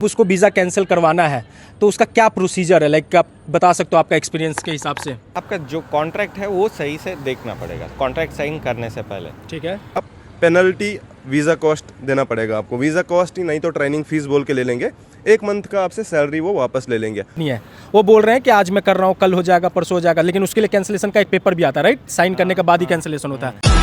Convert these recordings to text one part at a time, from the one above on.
उसको visa cancel करवाना है तो उसका क्या प्रोसीजर है, लाइक आप बता सकते हो आपका एक्सपीरियंस के हिसाब से। आपका जो कॉन्ट्रैक्ट है वो सही से देखना पड़ेगा कॉन्ट्रैक्ट साइन करने से पहले। ठीक है। अब पेनल्टी वीज़ा कॉस्ट देना पड़ेगा आपको। वीज़ा कॉस्ट ही नहीं तो ट्रेनिंग फीस बोल के ले लेंगे। 1 मंथ का आपसे सैलरी वो वापस ले लेंगे। नहीं है, वो बोल रहे हैं कि आज मैं कर रहा हूँ, कल हो जाएगा, परसों हो जाएगा, लेकिन उसके लिए कैंसिलेशन का एक पेपर भी आता है, राइट? साइन करने के बाद ही कैंसिलेशन होता है।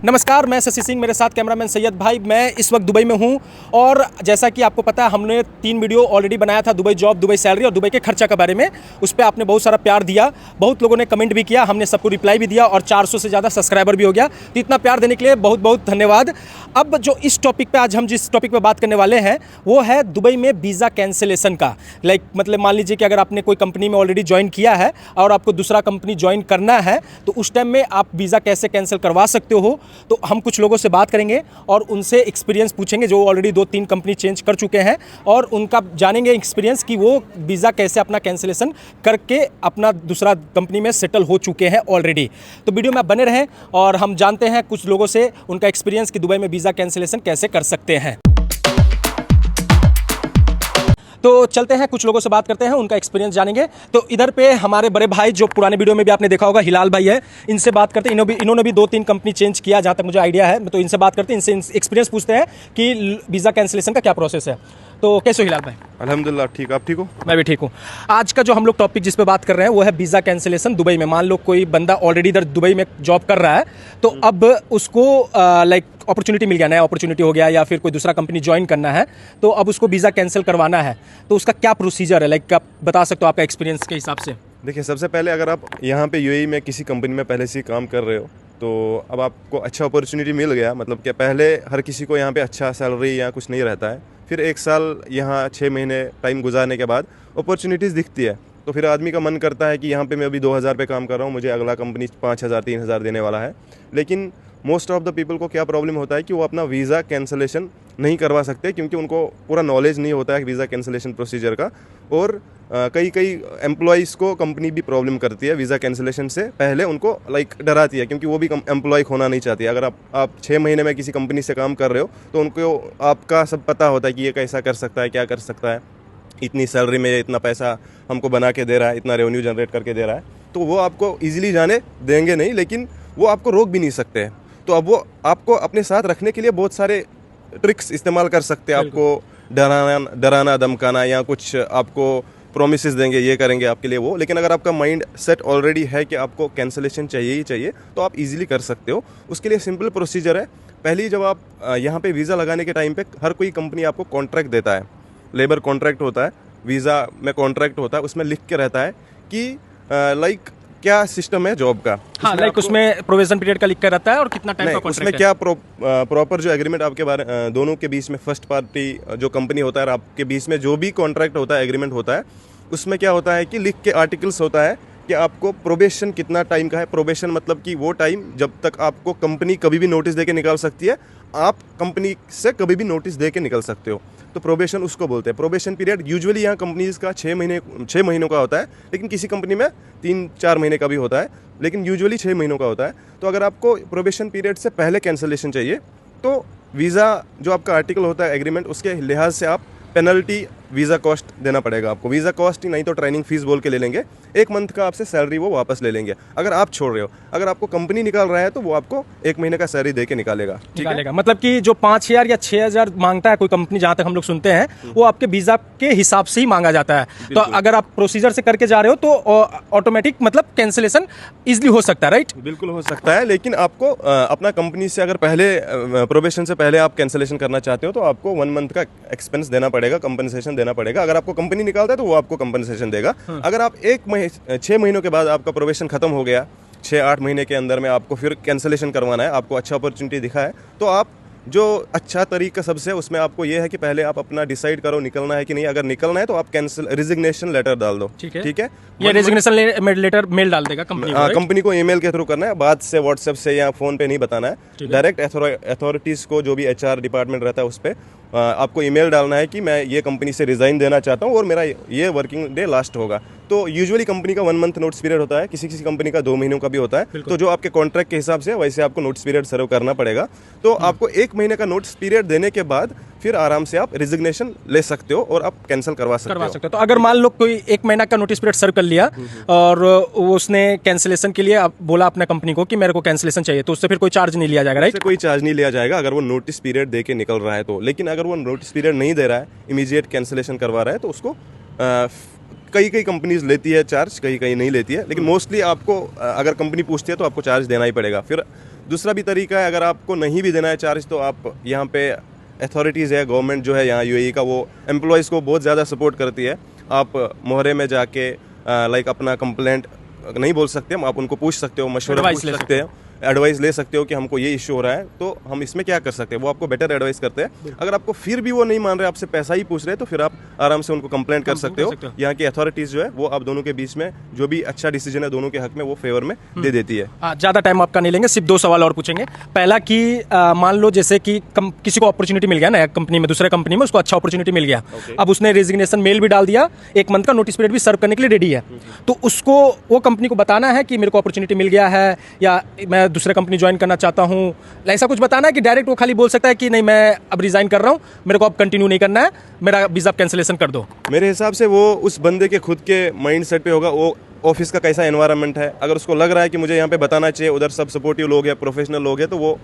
नमस्कार, मैं शशि सिंह, मेरे साथ कैमरामैन सैयद भाई। मैं इस वक्त दुबई में हूं और जैसा कि आपको पता है हमने 3 वीडियो ऑलरेडी बनाया था, दुबई जॉब, दुबई सैलरी और दुबई के खर्चा के बारे में। उस पर आपने बहुत सारा प्यार दिया, बहुत लोगों ने कमेंट भी किया, हमने सबको रिप्लाई भी दिया और 400 से ज़्यादा सब्सक्राइबर भी हो गया। तो इतना प्यार देने के लिए बहुत बहुत धन्यवाद। अब जो इस टॉपिक पर आज हम जिस टॉपिक पर बात करने वाले हैं वो है दुबई में वीज़ा कैंसिलेशन का। लाइक मतलब मान लीजिए कि अगर आपने कोई कंपनी में ऑलरेडी ज्वाइन किया है और आपको दूसरा कंपनी ज्वाइन करना है तो उस टाइम में आप वीज़ा कैसे कैंसिल करवा सकते हो। तो हम कुछ लोगों से बात करेंगे और उनसे एक्सपीरियंस पूछेंगे जो ऑलरेडी 2-3 कंपनी चेंज कर चुके हैं और उनका जानेंगे एक्सपीरियंस कि वो वीज़ा कैसे अपना कैंसिलेशन करके अपना दूसरा कंपनी में सेटल हो चुके हैं ऑलरेडी। तो वीडियो में बने रहें और हम जानते हैं कुछ लोगों से उनका एक्सपीरियंस कि दुबई में वीज़ा कैंसिलेशन कैसे कर सकते हैं। तो चलते हैं, कुछ लोगों से बात करते हैं, उनका एक्सपीरियंस जानेंगे। तो इधर पे हमारे बड़े भाई जो पुराने वीडियो में भी आपने देखा होगा, हिलाल भाई है, इनसे बात करते हैं। इन्होंने भी 2-3 कंपनी चेंज किया जहाँ तक मुझे आइडिया है। तो इनसे बात करते हैं, इनसे एक्सपीरियंस पूछते हैं कि वीज़ा कैंसिलेशन का क्या प्रोसेस है। तो कैसे हो हिलाल भाई? अल्हम्दुलिल्लाह ठीक, आप ठीक हो? मैं भी ठीक हूँ। आज का जो हम लोग टॉपिक जिस पे बात कर रहे हैं वो है वीज़ा कैंसिलेशन दुबई में। मान लो कोई बंदा ऑलरेडी इधर दुबई में जॉब कर रहा है तो अब उसको लाइक अपॉर्चुनिटी मिल गया, नया अपॉर्चुनिटी हो गया या फिर कोई दूसरा कंपनी ज्वाइन करना है तो अब उसको वीज़ा कैंसिल करवाना है तो उसका क्या प्रोसीजर है, लाइक आप बता सकते हो आपका एक्सपीरियंस के हिसाब से। देखिए, सबसे पहले अगर आप यहाँ पे यूएई में किसी कंपनी में पहले से ही काम कर रहे हो तो अब आपको अच्छा अपॉर्चुनिटी मिल गया। मतलब कि पहले हर किसी को यहाँ पे अच्छा सैलरी या कुछ नहीं रहता है, फिर 1 साल यहाँ 6 महीने टाइम गुजारने के बाद अपॉर्चुनिटीज़ दिखती है तो फिर आदमी का मन करता है कि यहाँ पे मैं अभी 2000 पे काम कर रहा हूँ, मुझे अगला कंपनी 5000 3000 देने वाला है। लेकिन मोस्ट ऑफ द पीपल को क्या प्रॉब्लम होता है कि वो अपना वीज़ा कैंसिलेशन नहीं करवा सकते क्योंकि उनको पूरा नॉलेज नहीं होता है वीज़ा कैंसिलेशन प्रोसीजर का। और कई एम्प्लॉइज़ को कंपनी भी प्रॉब्लम करती है वीज़ा कैंसिलेशन से पहले, उनको लाइक डराती है क्योंकि वो भी एम्प्लॉय खोना नहीं चाहती। अगर आप 6 महीने में किसी कंपनी से काम कर रहे हो तो उनको आपका सब पता होता है कि ये कैसा कर सकता है, क्या कर सकता है, इतनी सैलरी में इतना पैसा हमको बना के दे रहा है, इतना रेवेन्यू जनरेट करके दे रहा है। तो वो आपको ईजिली जाने देंगे नहीं, लेकिन वो आपको रोक भी नहीं सकते। तो अब वो आपको अपने साथ रखने के लिए बहुत सारे ट्रिक्स इस्तेमाल कर सकते हैं। आपको डराना धमकाना या कुछ आपको प्रोमिसेस देंगे, ये करेंगे आपके लिए वो। लेकिन अगर आपका माइंड सेट ऑलरेडी है कि आपको कैंसिलेशन चाहिए ही चाहिए तो आप इजीली कर सकते हो। उसके लिए सिंपल प्रोसीजर है। पहली जब आप यहाँ पे वीज़ा लगाने के टाइम पे हर कोई कंपनी आपको कॉन्ट्रैक्ट देता है, लेबर कॉन्ट्रैक्ट होता है, वीज़ा में कॉन्ट्रैक्ट होता है, उसमें लिख के रहता है कि लाइक क्या सिस्टम है जॉब का। हाँ, लाइक उसमें प्रोविजन पीरियड का लिख कर रहता है और कितना टाइम का कॉन्ट्रैक्ट है। उसमें क्या प्रॉपर जो एग्रीमेंट आपके बारे दोनों के बीच में फर्स्ट पार्टी जो कंपनी होता है और आपके बीच में जो भी कॉन्ट्रैक्ट होता है, एग्रीमेंट होता है, उसमें क्या होता है कि लिख के आर्टिकल्स होता है कि आपको प्रोबेशन कितना टाइम का है। प्रोबेशन मतलब कि वो टाइम जब तक आपको कंपनी कभी भी नोटिस दे के निकाल सकती है, आप कंपनी से कभी भी नोटिस दे के निकल सकते हो। तो प्रोबेशन उसको बोलते हैं। प्रोबेशन पीरियड यूजुअली यहाँ कंपनीज का 6 महीनों का होता है, लेकिन किसी कंपनी में 3-4 महीने का भी होता है, लेकिन यूजुअली 6 महीनों का होता है। तो अगर आपको प्रोबेशन पीरियड से पहले कैंसिलेशन चाहिए तो वीज़ा जो आपका आर्टिकल होता है एग्रीमेंट, उसके लिहाज से आप पेनल्टी वीज़ा कॉस्ट देना पड़ेगा आपको। वीज़ा कॉस्ट ही नहीं तो ट्रेनिंग फीस बोल के ले लेंगे। 1 मंथ का आपसे सैलरी वो वापस ले लेंगे अगर आप छोड़ रहे हो। अगर आपको कंपनी निकाल रहा है तो वो आपको 1 महीने का सैलरी दे के निकालेगा। मतलब कि जो 5000 या 6000 मांगता है कोई कंपनी, जहाँ तक हम लोग सुनते हैं, वो आपके वीज़ा के हिसाब से ही मांगा जाता है। तो अगर आप प्रोसीजर से करके जा रहे हो तो ऑटोमेटिक मतलब कैंसिलेशन इजिली हो सकता है, राइट? बिल्कुल हो सकता है, लेकिन आपको अपना कंपनी से अगर पहले प्रोबेशन से पहले आप कैंसिलेशन करना चाहते हो तो आपको 1 मंथ का एक्सपेंस देना पड़ेगा, कंपनसेशन देना पड़ेगा। अगर आपको कंपनी निकालता है तो वो आपको कंपनसेशन देगा। अगर आप 6 महीनों के बाद आपका प्रोबेशन खत्म हो गया, 6-8 महीने के अंदर में आपको फिर कैंसिलेशन करवाना है, आपको अच्छा अपॉर्चुनिटी दिखा है, तो आप जो अच्छा तरीका सबसे उसमें आपको ये है कि पहले आप अपना डिसाइड करो निकलना है कि नहीं। अगर निकलना है तो आप रिजिग्नेशन लेटर डाल दो। ठीक है, ये रिजिग्नेशन लेटर मेल डाल देगा कंपनी को। कंपनी को ईमेल के थ्रू करना है, बाद से व्हाट्सएप से या फोन पे नहीं बताना है। डायरेक्ट अथॉरिटीज को, जो भी HR डिपार्टमेंट रहता है, उस पर आपको ईमेल डालना है कि मैं ये कंपनी से रिजाइन देना चाहता हूँ और मेरा ये वर्किंग डे लास्ट होगा। तो तो यूजुअली कंपनी का 1 मंथ नोटिस पीरियड होता है, किसी किसी कंपनी का 2 महीनों का भी होता है। तो जो आपके कॉन्ट्रैक्ट के हिसाब से वैसे आपको नोटिस पीरियड सर्व करना पड़ेगा। तो आपको 1 महीने का नोटिस पीरियड देने के बाद फिर आराम से आप रिजिग्नेशन ले सकते हो और आप कैंसिल करवा सकते हो। तो अगर मान लो कोई 1 महीना का नोटिस पीरियड सर्व कर लिया और उसने कैंसिलेशन के लिए बोला अपने कंपनी को कि मेरे को कैंसिलेशन चाहिए, तो उससे फिर कोई चार्ज नहीं लिया जाएगा, राइट? कोई चार्ज नहीं लिया जाएगा अगर वो नोटिस पीरियड दे के निकल रहा है तो। लेकिन अगर वो नोटिस पीरियड नहीं दे रहा है, इमीडिएट कैंसिलेशन करवा रहा है, तो उसको कई कई कंपनीज लेती है चार्ज, कई कई नहीं लेती है। लेकिन मोस्टली आपको अगर कंपनी पूछती है तो आपको चार्ज देना ही पड़ेगा। फिर दूसरा भी तरीका है, अगर आपको नहीं भी देना है चार्ज तो आप यहाँ पे अथॉरिटीज़ है, गवर्नमेंट जो है यहाँ यूएई का, वो एम्प्लॉयज़ को बहुत ज़्यादा सपोर्ट करती है। आप मोहरे में जाके लाइक अपना कंप्लेंट नहीं बोल सकते, आप उनको पूछ सकते हो, मशवरा पूछ सकते हो, एडवाइस ले सकते हो कि हमको ये इश्यू हो रहा है तो हम इसमें क्या कर सकते हैं। वो आपको बेटर एडवाइस करते हैं। अगर आपको फिर भी वो नहीं मान रहे, आपसे पैसा ही पूछ रहे हैं, तो फिर आप आराम से उनको कंप्लेंट कर सकते हो। यहाँ की अथॉरिटीज़ जो है वो आप दोनों के बीच में जो भी अच्छा डिसीजन है दोनों के हक में वो फेवर में दे देती है। ज़्यादा टाइम आपका नहीं लेंगे, सिर्फ 2 सवाल और पूछेंगे। पहला कि मान लो जैसे कि किसी को अपॉर्चुनिटी मिल गया ना कंपनी में, दूसरे कंपनी में उसको अच्छा अपॉर्चुनिटी मिल गया, अब उसने रेजिग्नेशन मेल भी डाल दिया, 1 मंथ का नोटिस पीरियड भी सर्व करने के लिए रेडी है, तो उसको वो कंपनी को बताना है कि मेरे को अपॉर्चुनिटी मिल गया है या मैं दूसरे कंपनी ज्वाइन करना चाहता हूँ, ऐसा कुछ बताना है कि डायरेक्ट वो खाली बोल सकता है कि नहीं मैं अब रिजाइन कर रहा हूँ, मेरे को अब कंटिन्यू नहीं करना है, मेरा वीज़ा कैंसिलेशन कर दो? मेरे हिसाब से वो उस बंदे के खुद के माइंड सेट पे होगा, वो ऑफिस का कैसा एनवायरनमेंट है। अगर उसको लग रहा है कि मुझे यहाँ पे बताना चाहिए, उधर सब सपोर्टिव लोग हैं, प्रोफेशनल लोग हैं, तो वो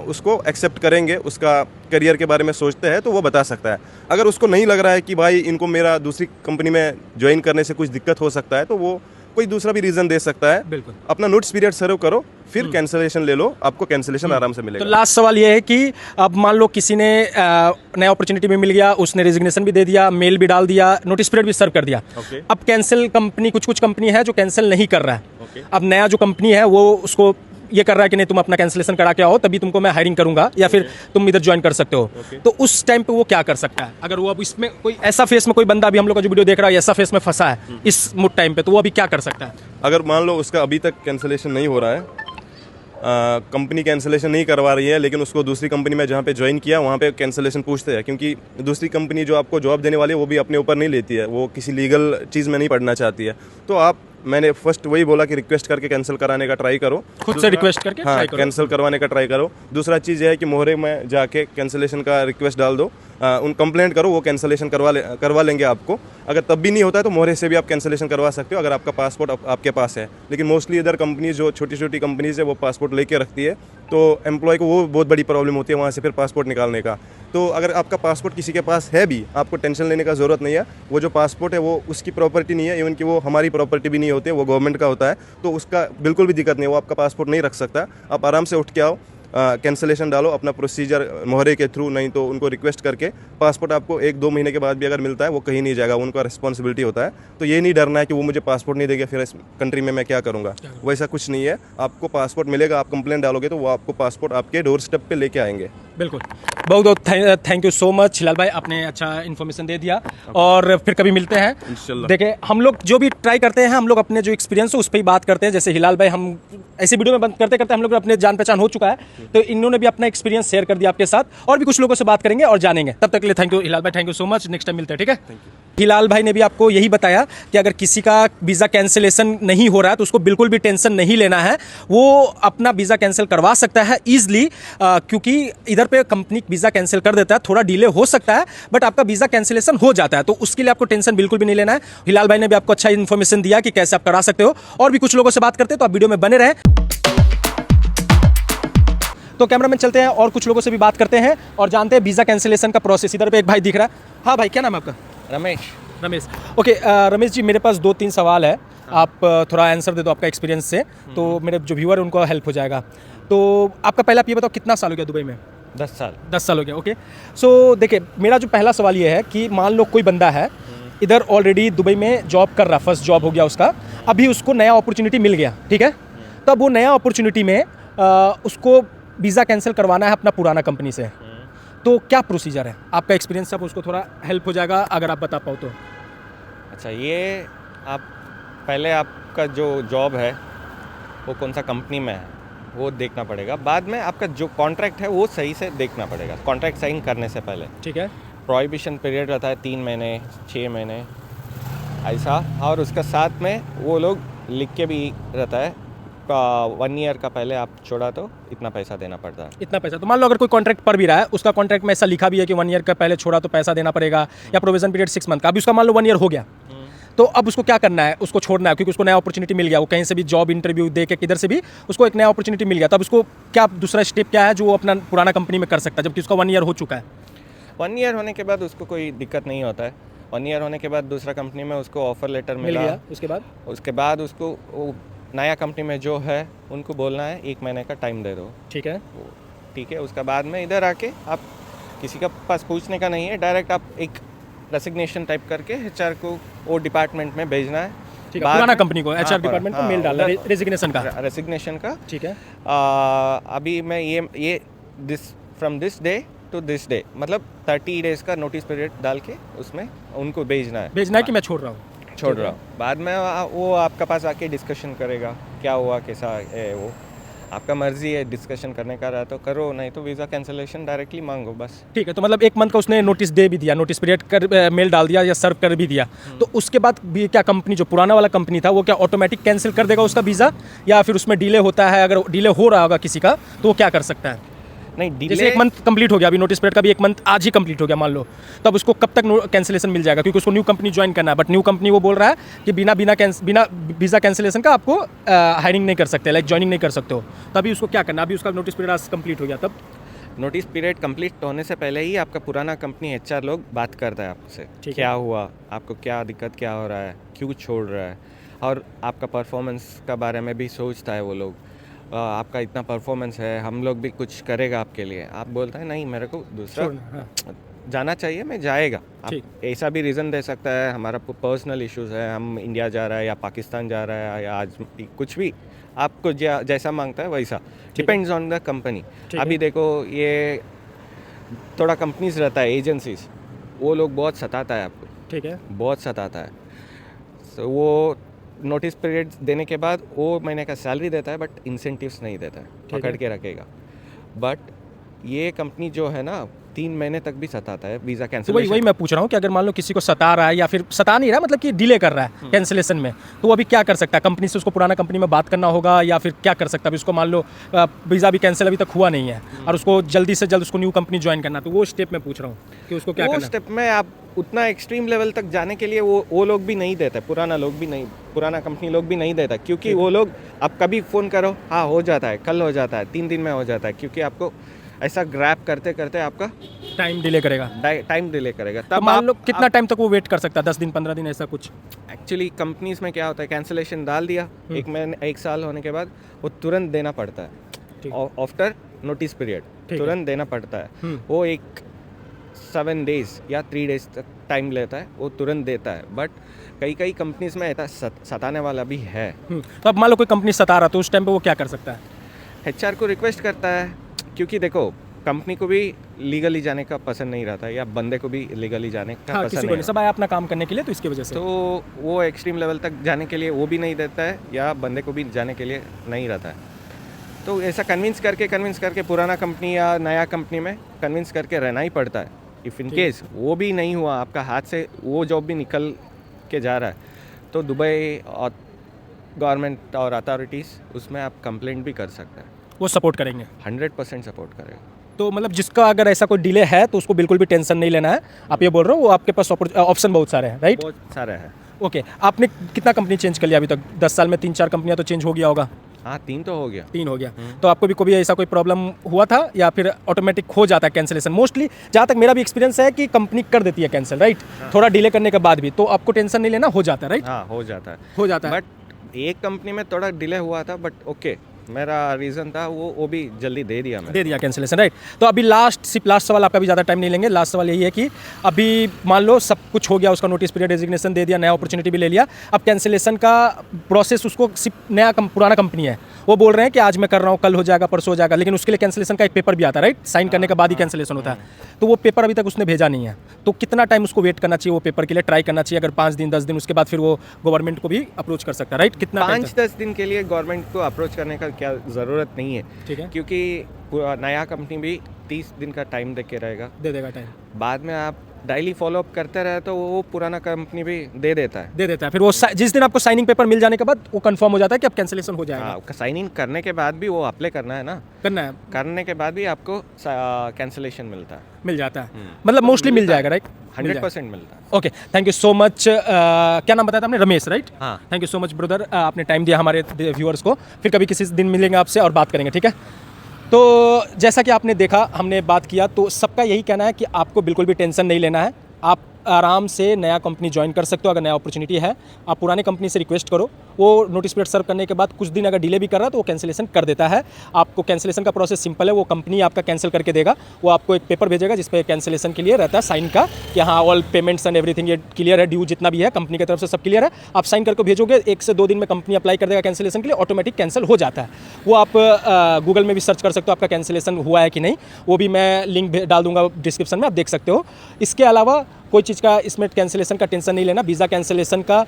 उसको एक्सेप्ट करेंगे, उसका करियर के बारे में सोचते हैं तो वो बता सकता है। अगर उसको नहीं लग रहा है कि भाई इनको मेरा दूसरी कंपनी में ज्वाइन करने से कुछ दिक्कत हो सकता है, तो वो कोई दूसरा भी रीजन दे सकता है। बिल्कुल। अपना नोटिस पीरियड सर्व करो, फिर कैंसिलेशन ले लो, आपको कैंसिलेशन आराम से मिलेगा। तो लास्ट सवाल ये है कि अब मान लो किसी ने नया अपॉर्चुनिटी भी मिल गया, उसने रेजिग्नेशन भी दे दिया, मेल भी डाल दिया, नोटिस पीरियड भी सर्व कर दिया, अब कैंसिल कंपनी, कुछ कंपनी है जो कैंसिल नहीं कर रहा है, अब नया जो कंपनी है वो उसको ये कर रहा है कि नहीं तुम अपना कैंसिलेशन करा के आओ तभी तुमको मैं हायरिंग करूंगा या फिर तुम इधर ज्वाइन कर सकते हो, तो उस टाइम पे वो क्या कर सकता है? अगर वो अब इसमें कोई ऐसा फेस में, कोई बंदा भी हम लोग का जो वीडियो देख रहा है ऐसा फेस में फंसा है इस मुड टाइम पे, तो वो अभी क्या कर सकता है? अगर मान लो उसका अभी तक कैंसिलेशन नहीं हो रहा है, कंपनी कैंसिलेशन नहीं करवा रही है, लेकिन उसको दूसरी कंपनी में जहाँ पे ज्वाइन किया वहाँ पे कैंसिलेशन पूछते हैं, क्योंकि दूसरी कंपनी जो आपको जॉब देने वाली है वो भी अपने ऊपर नहीं लेती है, वो किसी लीगल चीज़ में नहीं पढ़ना चाहती है। तो मैंने फर्स्ट वही बोला कि रिक्वेस्ट करके कैंसिल कराने का ट्राई करो, खुद से रिक्वेस्ट करके हाँ कैंसिल करवाने का ट्राई करो। दूसरा चीज़ यह है कि मोहरे में जाके कैंसिलेशन का रिक्वेस्ट डाल दो, उन कंप्लेंट करो, वो कैंसिलेशन करवा लेंगे आपको। अगर तब भी नहीं होता है तो मोहरे से भी आप कैंसिलेशन करवा सकते हो अगर आपका पासपोर्ट आपके पास है। लेकिन मोस्टली इधर कंपनी जो छोटी छोटी कंपनीज है वो पासपोर्ट लेके रखती है, तो एम्प्लॉय को वो बहुत बड़ी प्रॉब्लम होती है वहाँ से फिर पासपोर्ट निकालने का। तो अगर आपका पासपोर्ट किसी के पास है भी, आपको टेंशन लेने का ज़रूरत नहीं है। वो जो पासपोर्ट है वो उसकी प्रॉपर्टी नहीं है, इवन कि वो हमारी प्रॉपर्टी भी नहीं होती है, वो गवर्नमेंट का होता है, तो उसका बिल्कुल भी दिक्कत नहीं है। वो आपका पासपोर्ट नहीं रख सकता, आप आराम से उठ के आओ, कैंसिलेशन डालो अपना प्रोसीजर मोहरे के थ्रू, नहीं तो उनको रिक्वेस्ट करके पासपोर्ट आपको 1-2 महीने के बाद भी अगर मिलता है वो कहीं नहीं जाएगा, उनका रिस्पॉन्सिबिलिटी होता है। तो ये नहीं डरना है कि वो मुझे पासपोर्ट नहीं देगा फिर इस कंट्री में मैं क्या करूँगा, वैसा कुछ नहीं है। आपको पासपोर्ट मिलेगा, आप कंप्लेंट डालोगे तो वो आपको पासपोर्ट आपके डोर स्टेप पे लेके आएंगे। बिल्कुल, बहुत बहुत थैंक यू सो मच हिलाल भाई, आपने अच्छा इन्फॉर्मेशन दे दिया और फिर कभी मिलते हैं इंशाल्लाह। देखिए हम लोग जो भी ट्राई करते हैं, हम लोग अपने जो एक्सपीरियंस है उस पर ही बात करते हैं। जैसे हिलाल भाई, हम ऐसे वीडियो में बंद करते करते हम लोग अपने जान पहचान हो चुका है, तो इन्होंने भी अपना एक्सपीरियंस शेयर कर दिया आपके साथ, और भी कुछ लोगों से बात करेंगे और जानेंगे। तब तक के लिए थैंक यू हिलाल भाई, thank you so much. Next time मिलते हैं, ठीक है? हिलाल भाई ने भी आपको यही बताया कि अगर किसी का वीज़ा कैंसिलेशन नहीं हो रहा है तो उसको बिल्कुल भी टेंशन नहीं लेना है, वो अपना वीज़ा कैंसिल करवा सकता है ईजिली, क्योंकि इधर पे कंपनी वीज़ा कैंसिल कर देता है, थोड़ा डिले हो सकता है बट आपका वीज़ा कैंसिलेशन हो जाता है, तो उसके लिए आपको टेंशन बिल्कुल भी नहीं लेना है। हिलाल भाई ने भी आपको अच्छा इन्फॉर्मेशन दिया कि कैसे आप करा सकते हो, और भी कुछ लोगों से बात करते हैं, तो आप वीडियो में बने रहें। तो कैमरामैन चलते हैं और कुछ लोगों से भी बात करते हैं और जानते हैं वीज़ा कैंसिलेशन का प्रोसेस। इधर पे एक भाई दिख रहा है। हाँ भाई, क्या नाम है आपका? रमेश। ओके रमेश जी, मेरे पास 2-3 सवाल है, आप थोड़ा आंसर दे दो आपका एक्सपीरियंस से, तो मेरे जो व्यूअर है उनको हेल्प हो जाएगा। तो आपका पहला आप ये बताओ, कितना साल हो गया दुबई में? 10 साल। 10 साल हो गया। ओके, सो देखिए मेरा जो पहला सवाल ये है कि मान लो कोई बंदा है इधर ऑलरेडी दुबई में जॉब कर रहा, फर्स्ट जॉब हो गया उसका, अभी उसको नया अपॉर्चुनिटी मिल गया, ठीक है? तब वो नया अपॉर्चुनिटी में उसको वीज़ा कैंसिल करवाना है अपना पुराना कंपनी से, तो क्या प्रोसीजर है? आपका एक्सपीरियंस से आप उसको थोड़ा हेल्प हो जाएगा अगर आप बता पाओ तो। अच्छा, ये आप पहले आपका जो जॉब है वो कौन सा कंपनी में है वो देखना पड़ेगा। बाद में आपका जो कॉन्ट्रैक्ट है वो सही से देखना पड़ेगा, कॉन्ट्रैक्ट साइन करने से पहले, ठीक है? प्रोहिबिशन पीरियड रहता है 3 महीने, 6 महीने, ऐसा। और उसका साथ में वो लोग लिख के भी रहता है 1 ईयर का पहले आप छोड़ा तो इतना पैसा देना पड़ता है। इतना पैसा, तो मान लो अगर कोई कॉन्ट्रैक्ट पर भी रहा है, उसका कॉन्ट्रैक्ट में ऐसा लिखा भी है कि 1 ईयर का पहले छोड़ा तो पैसा देना पड़ेगा, या प्रोविजन पीरियड 6 मंथ का। अभी उसका मान लो 1 ईयर हो गया, तो अब उसको क्या करना है? उसको छोड़ना है, क्योंकि उसको नया अपॉर्चुनिटी मिल गया, वो कहीं से भी जॉब इंटरव्यू दे के किधर से भी उसको एक नया अपॉर्चुनिटी मिल गया। तो अब उसको क्या दूसरा स्टेप क्या है जो वो अपना पुराना कंपनी में कर सकता है, जबकि उसका 1 ईयर हो चुका है? 1 ईयर होने के बाद उसको कोई दिक्कत नहीं होता है। 1 ईयर होने के बाद दूसरा कंपनी में उसको ऑफर लेटर मिल मिला, गया, उसके बाद उसको वो नया कंपनी में जो है उनको बोलना है 1 महीने का टाइम दे दो। ठीक है, ठीक है, उसका बाद में इधर आके आप किसी का पास पूछने का नहीं है, डायरेक्ट आप एक रेसिग्नेशन टाइप करके HR को वो डिपार्टमेंट में भेजना है। ठीक है, पुराना कंपनी को HR डिपार्टमेंट को मेल डालना रेजिग्नेशन का। रेसिग्नेशन का। ठीक है, अभी मैं ये this from this day to this day, मतलब 30 डेज का नोटिस पीरियड डाल के उसमें उनको भेजना है कि मैं छोड़ रहा हूँ, छोड़ रहा हूँ। बाद में वो आपका पास आके डिस्कशन करेगा क्या हुआ, कैसा है, वो आपका मर्जी है। डिस्कशन करने का रहा तो करो, नहीं तो वीज़ा कैंसिलेशन डायरेक्टली मांगो बस। ठीक है। तो मतलब 1 मंथ का उसने नोटिस दे भी दिया, नोटिस पीरियड कर मेल डाल दिया या सर्व कर भी दिया, तो उसके बाद भी क्या कंपनी, जो पुराना वाला कंपनी था, वो क्या ऑटोमेटिक कैंसिल कर देगा उसका वीज़ा, या फिर उसमें डिले होता है? अगर डिले हो रहा होगा किसी का तो वो क्या कर सकता है? नहीं, जैसे डिले 1 मंथ कंप्लीट हो गया, अभी नोटिस पीरियड का भी 1 मंथ आज ही कंप्लीट हो गया मान लो, तब उसको कब तक कैंसिलेशन मिल जाएगा? क्योंकि उसको न्यू कंपनी ज्वाइन करना है, बट न्यू कंपनी वो बोल रहा है कि बिना वीज़ा कैंसिलेशन का आपको हायरिंग नहीं कर सकते, लाइक ज्वाइनिंग नहीं कर सकते हो। तभी उसको क्या करना? अभी उसका नोटिस पीरियड आज कंप्लीट हो गया, तब नोटिस पीरियड कंप्लीट होने से पहले ही आपका पुराना कंपनी HR लोग बात करता है आपसे, ठीक क्या हुआ, आपको क्या दिक्कत, क्या हो रहा है, क्यों छोड़ रहा है, और आपका परफॉर्मेंस का बारे में भी सोचता है वो लोग। आपका इतना परफॉर्मेंस है, हम लोग भी कुछ करेगा आपके लिए। आप बोलता है नहीं, मेरे को दूसरा जाना चाहिए, मैं जाएगा। आप ऐसा भी रीज़न दे सकता है, हमारा पर्सनल इश्यूज़ है, हम इंडिया जा रहा है या पाकिस्तान जा रहा है या आज कुछ भी, आपको जैसा मांगता है वैसा, डिपेंड्स ऑन द कंपनी। अभी देखो, ये थोड़ा कंपनीज रहता है, एजेंसीज, वो लोग बहुत सताता है आपको। ठीक है, बहुत सताता है। So, वो नोटिस पीरियड देने के बाद वो महीने का सैलरी देता है, बट इंसेंटिव्स नहीं देता है, पकड़ के रखेगा। बट ये कंपनी जो है ना, 3 महीने तक भी सताता है वीज़ा कैंसिलेशन। वही मैं पूछ रहा हूँ कि अगर मान लो किसी को सता रहा है, या फिर सता नहीं रहा, मतलब कि डिले कर रहा है कैंसिलेशन में, तो वो अभी क्या कर सकता है? कंपनी से उसको पुराना कंपनी में बात करना होगा, या फिर क्या कर सकता है? अभी उसको मान लो वीज़ा भी कैंसिल अभी तक हुआ नहीं है और उसको जल्दी से जल्द उसको न्यू कंपनी ज्वाइन करना, तो वो स्टेप मैं पूछ रहा हूँ कि उसको क्या करना है? वो स्टेप में आप उतना एक्सट्रीम लेवल तक जाने के लिए वो लोग भी नहीं देते, पुराना कंपनी लोग भी नहीं देता, क्योंकि वो लोग, आप कभी फ़ोन करो, हाँ हो जाता है, कल हो जाता है, 3 दिन में हो जाता है, क्योंकि आपको ऐसा ग्रैब करते करते आपका टाइम डिले करेगा। तब तो मान लो कितना टाइम तक वो वेट कर सकता है? 10 दिन, 15 दिन, ऐसा कुछ? एक्चुअली कंपनीज में क्या होता है, कैंसिलेशन डाल दिया 1 साल होने के बाद वो तुरंत देना पड़ता है, आफ्टर नोटिस पीरियड तुरंत देना पड़ता है। वो एक 7 डेज या 3 डेज तक टाइम लेता है, वो तुरंत देता है। बट कई कंपनीज में ऐसा सताने वाला भी है। तो अब मान लो कोई कंपनी सता रहा, तो उस टाइम पे वो क्या कर सकता है? HR को रिक्वेस्ट करता है, क्योंकि देखो, कंपनी को भी लीगली जाने का पसंद नहीं रहता, या बंदे को भी लीगली जाने का पसंद नहीं, सब आया अपना काम करने के लिए, तो इसकी वजह से तो वो एक्सट्रीम लेवल तक जाने के लिए वो भी नहीं देता है, या बंदे को भी जाने के लिए नहीं रहता है। तो ऐसा कन्विंस करके पुराना कंपनी या नया कंपनी में कन्विंस करके रहना ही पड़ता है। इफ़ इन केस वो भी नहीं हुआ, आपका हाथ से वो जॉब भी निकल के जा रहा है, तो दुबई और गवर्नमेंट और अथॉरिटीज़ उसमें आप कंप्लेंट भी कर सकते हैं। वो सपोर्ट करेंगे, 100% सपोर्ट करेगा। तो मतलब जिसका अगर ऐसा कोई डिले है तो उसको बिल्कुल भी टेंशन नहीं लेना है। आप ये बोल रहे हो, वो आपके पास ऑप्शन बहुत सारे हैं, राइट? बहुत सारे हैं। ओके, आपने कितना कंपनी चेंज कर लिया अभी तक? 10 साल में 3-4 कंपनियां तो चेंज हो गया होगा। हाँ, 3 तो हो गया। 3 हो गया। तो आपको भी कभी ऐसा कोई प्रॉब्लम हुआ था, या फिर ऑटोमेटिक हो जाता है कैंसिलेशन? मोस्टली जहाँ तक मेरा भी एक्सपीरियंस है कि कंपनी कर देती है कैंसिल, राइट? थोड़ा डिले करने के बाद भी, तो आपको टेंशन नहीं लेना, हो जाता है, राइट? हाँ, हो जाता है। बट एक कंपनी में थोड़ा डिले हुआ था, बट ओके, मेरा रीज़न था, वो भी जल्दी दे दिया कैंसिलेशन, राइट? तो अभी लास्ट सवाल, आपका भी ज़्यादा टाइम नहीं लेंगे। लास्ट सवाल यही है कि अभी मान लो सब कुछ हो गया, उसका नोटिस पीरियड, रेजिग्नेशन दे दिया, नया अपॉर्चुनिटी भी ले लिया, अब कैंसिलेशन का प्रोसेस, उसको सिर्फ पुराना कंपनी है, वो बोल रहे हैं कि आज मैं कर रहा हूँ, कल हो जाएगा, परसों हो जाएगा, लेकिन उसके लिए कैंसिलेशन का एक पेपर भी आता है, राइट? साइन करने के बाद ही कैंसिलेशन होता है। तो वो पेपर अभी तक उसने भेजा नहीं है, तो कितना टाइम उसको वेट करना चाहिए वो पेपर के लिए? ट्राई करना चाहिए अगर 5 दिन 10 दिन, उसके बाद फिर वो गवर्नमेंट को भी अप्रोच कर सकता है, राइट? कितना 5-10 दिन के लिए गवर्नमेंट को अप्रोच करने का क्या ज़रूरत नहीं है, ठीक है, क्योंकि नया कंपनी भी 30 दिन का टाइम दे के रहेगा। दे देगा टाइम, बाद में आप डेली फॉलोअप करते रहे तो वो पुराना कंपनी भी दे देता है। दे देता है। फिर वो जिस दिन आपको साइनिंग पेपर मिल जाने के बाद वो कंफर्म हो जाता है कि अब कैंसिलेशन हो जाएगा। हाँ, साइन इन करने के बाद भी वो अप्लाई करना है ना, करना है, करने के बाद भी आपको कैंसिलेशन मिलता है। मिल जाता है, मतलब मोस्टली मिल जाएगा, राइट? 100% मिलता है। Okay, thank you so much. क्या नाम बताया था आपने? रमेश, राइट? हाँ। Thank you so much brother, आपने टाइम दिया हमारे व्यूअर्स को। फिर कभी किसी दिन मिलेंगे आपसे और बात करेंगे, ठीक है? तो जैसा कि आपने देखा, हमने बात किया, तो सबका यही कहना है कि आपको बिल्कुल भी टेंशन नहीं लेना है। आप आराम से नया कंपनी ज्वाइन कर सकते हो अगर नया अपॉर्चुनिटी है। आप पुराने कंपनी से रिक्वेस्ट करो, वो नोटिस पीरियड सर्व करने के बाद कुछ दिन अगर डिले भी कर रहा है तो वो कैंसिलेशन कर देता है। आपको कैंसिलेशन का प्रोसेस सिंपल है, वो कंपनी आपका कैंसिल करके देगा। वो आपको एक पेपर भेजेगा जिस पे कैंसिलेशन के लिए रहता है साइन का, कि हाँ ऑल पेमेंट्स एंड एवरीथिंग ये क्लियर है, ड्यू जितना भी है कंपनी की तरफ से सब क्लियर है। आप साइन करके भेजोगे, 1 से 2 दिन में कंपनी अप्लाई कर देगा कैंसिलेशन के लिए, ऑटोमेटिक कैंसिल हो जाता है। वो आप गूगल में भी सर्च कर सकते हो आपका कैंसिलेशन हुआ है कि नहीं, वो भी मैं लिंक डाल दूंगा डिस्क्रिप्शन में, आप देख सकते हो। इसके अलावा कोई चीज़ का इसमें कैंसिलेशन का टेंशन नहीं लेना, वीज़ा कैंसिलेशन का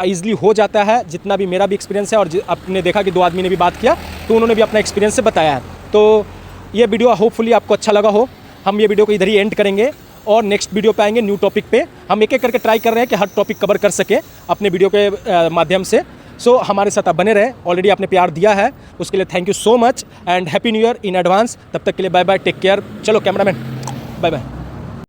ईजिली हो जाता है। जितना भी मेरा भी एक्सपीरियंस है और आपने देखा कि 2 आदमी ने भी बात किया तो उन्होंने भी अपना एक्सपीरियंस से बताया है। तो ये वीडियो होपफुली आपको अच्छा लगा हो। हम ये वीडियो को इधर ही एंड करेंगे और नेक्स्ट वीडियो पे आएंगे न्यू टॉपिक पे। हम एक एक करके ट्राई कर रहे हैं कि हर टॉपिक कवर कर सके अपने वीडियो के माध्यम से। सो हमारे साथ आप बने रहे, ऑलरेडी आपने प्यार दिया है, उसके लिए thank you so much and happy new year in advance. तब तक के लिए बाय बाय, टेक केयर। चलो कैमरामैन, बाय बाय।